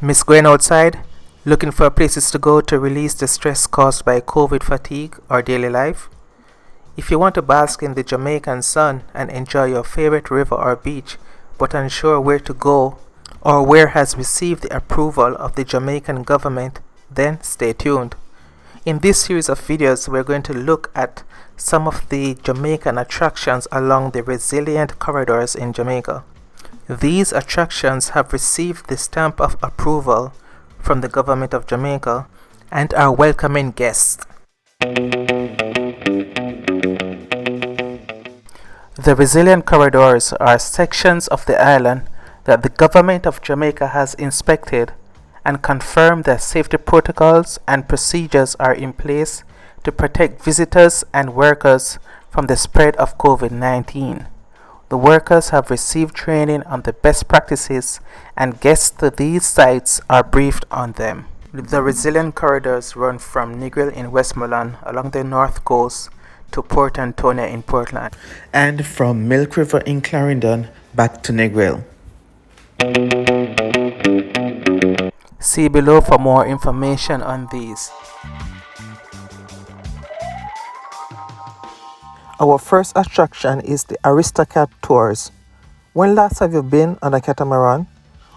Miss going outside? Looking for places to go to release the stress caused by COVID fatigue or daily life? If you want to bask in the Jamaican sun and enjoy your favorite river or beach, but unsure where to go or where has received the approval of the Jamaican government, then stay tuned. In this series of videos, we're going to look at some of the Jamaican attractions along the resilient corridors in Jamaica. These attractions have received the stamp of approval from the Government of Jamaica and are welcoming guests. The resilient corridors are sections of the island that the Government of Jamaica has inspected and confirmed that safety protocols and procedures are in place to protect visitors and workers from the spread of COVID-19. The workers have received training on the best practices and guests to these sites are briefed on them. The resilient corridors run from Negril in Westmoreland along the north coast to Port Antonio in Portland, and from Milk River in Clarendon back to Negril. See below for more information on these. Our first attraction is the Aristokat Tours. When last have you been on a catamaran?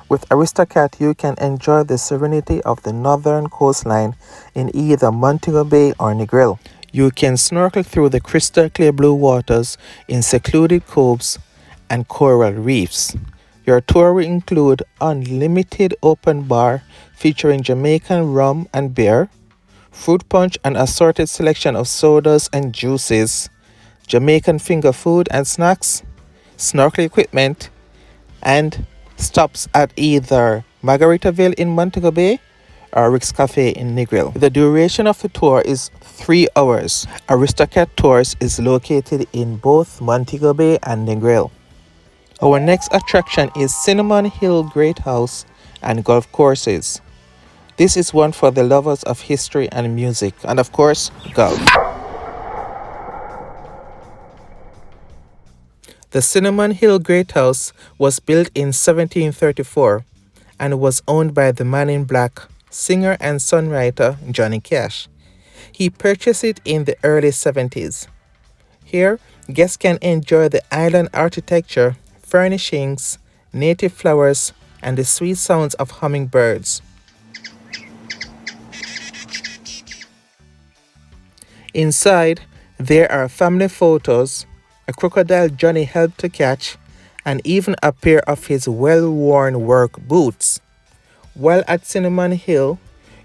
With Aristokat, you can enjoy the serenity of the northern coastline in either Montego Bay or Negril. You can snorkel through the crystal clear blue waters in secluded coves and coral reefs. Your tour will include unlimited open bar featuring Jamaican rum and beer, fruit punch and assorted selection of sodas and juices, Jamaican finger food and snacks, snorkel equipment, and stops at either Margaritaville in Montego Bay or Rick's Cafe in Negril. The duration of the tour is 3 hours. Aristokat Tours is located in both Montego Bay and Negril. Our next attraction is Cinnamon Hill Great House and Golf Courses. This is one for the lovers of history and music, and of course, golf. The Cinnamon Hill Great House was built in 1734 and was owned by the man in black, singer and songwriter Johnny Cash. He purchased it in the early 70s. Here, guests can enjoy the island architecture, furnishings, native flowers, and the sweet sounds of hummingbirds. Inside, there are family photos, a crocodile Johnny helped to catch, and even a pair of his well-worn work boots. While at Cinnamon Hill,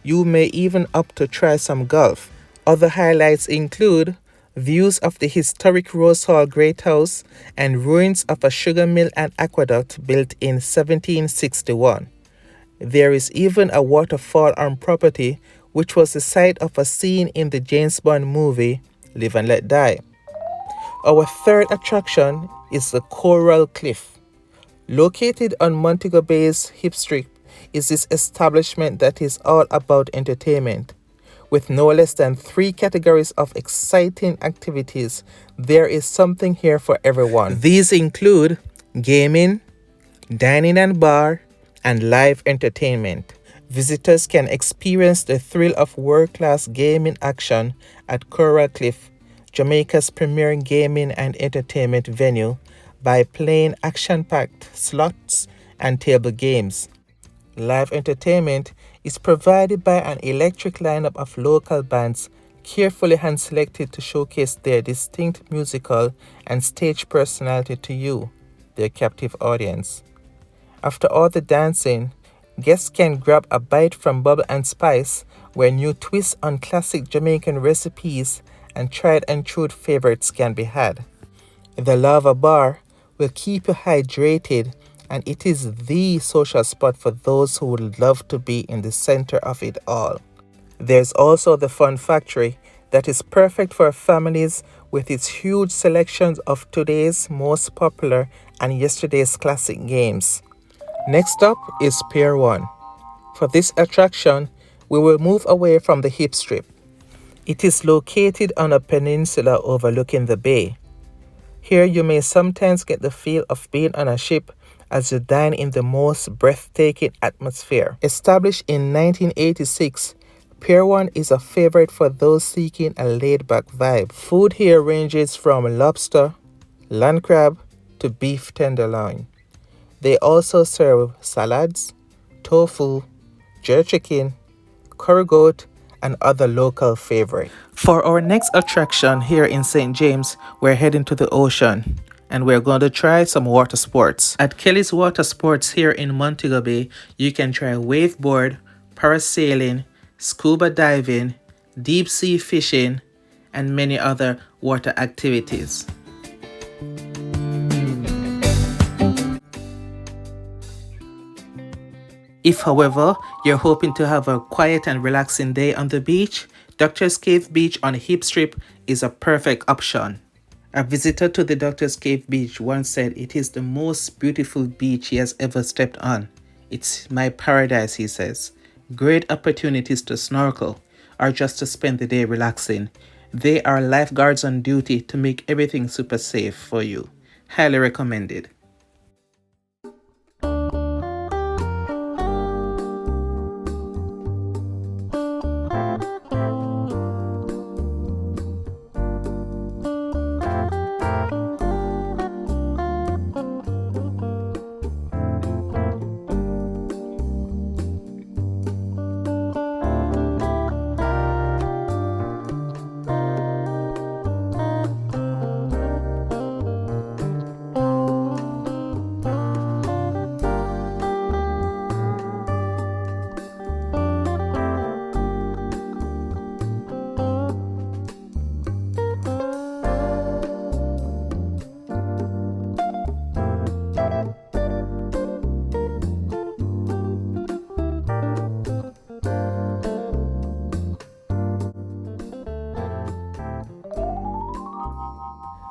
you may even opt to try some golf. Other highlights include views of the historic Rose Hall Great House and ruins of a sugar mill and aqueduct built in 1761. There is even a waterfall on property which was the site of a scene in the James Bond movie Live and Let Die. Our third attraction is the Coral Cliff. Located on Montego Bay's Hip Street is this establishment that is all about entertainment. With no less than 3 categories of exciting activities, there is something here for everyone. These include gaming, dining and bar, and live entertainment. Visitors can experience the thrill of world-class gaming action at Coral Cliff, Jamaica's premier gaming and entertainment venue, by playing action-packed slots and table games. Live entertainment is provided by an electric lineup of local bands carefully hand-selected to showcase their distinct musical and stage personality to you, their captive audience. After all the dancing, guests can grab a bite from Bubble and Spice, where new twists on classic Jamaican recipes and tried and true favorites can be had. The Lava Bar will keep you hydrated, and it is the social spot for those who would love to be in the center of it all. There's also the Fun Factory that is perfect for families with its huge selections of today's most popular and yesterday's classic games. Next up is Pier 1. For this attraction, we will move away from the Hip Strip. It is located on a peninsula overlooking the bay. Here you may sometimes get the feel of being on a ship as you dine in the most breathtaking atmosphere. Established in 1986, Pier 1 is a favorite for those seeking a laid-back vibe. Food here ranges from lobster, land crab, to beef tenderloin. They also serve salads, tofu, jerk chicken, curry goat, and other local favorites. For our next attraction here in St. James, we're heading to the ocean and we're going to try some water sports. At Kelly's Water Sports here in Montego Bay, you can try waveboard, parasailing, scuba diving, deep sea fishing, and many other water activities. If, however, you're hoping to have a quiet and relaxing day on the beach, Doctor's Cave Beach on Hip Strip is a perfect option. A visitor to the Doctor's Cave Beach once said it is the most beautiful beach he has ever stepped on. It's my paradise, he says. Great opportunities to snorkel or just to spend the day relaxing. They are lifeguards on duty to make everything super safe for you. Highly recommended.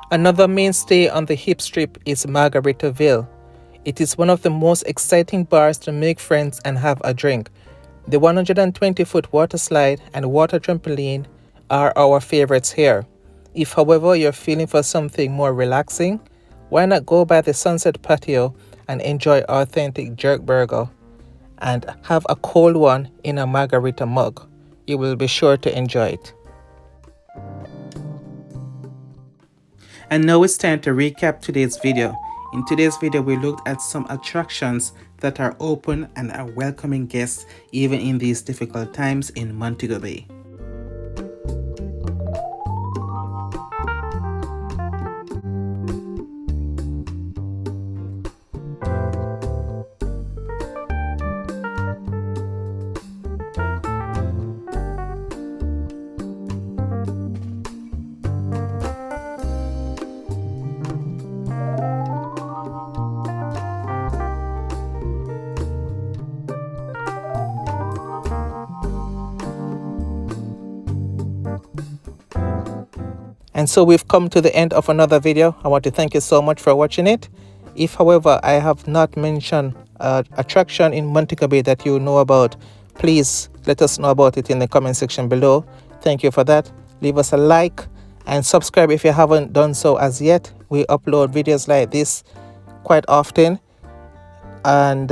Another mainstay on the Hip Strip is Margaritaville. It is one of the most exciting bars to make friends and have a drink. The 120-foot water slide and water trampoline are our favorites here. If, however, you're feeling for something more relaxing, why not go by the Sunset Patio and enjoy authentic jerk burger and have a cold one in a margarita mug. You will be sure to enjoy it. And now it's time to recap today's video. In today's video, we looked at some attractions that are open and are welcoming guests even in these difficult times in Montego Bay. And so we've come to the end of another video. I want to thank you so much for watching it. If, however, I have not mentioned an attraction in Montego Bay that you know about, please let us know about it in the comment section below. Thank you for that. Leave us a like and subscribe if you haven't done so as yet. We upload videos like this quite often and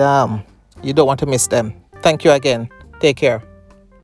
you don't want to miss them. Thank you again. Take care.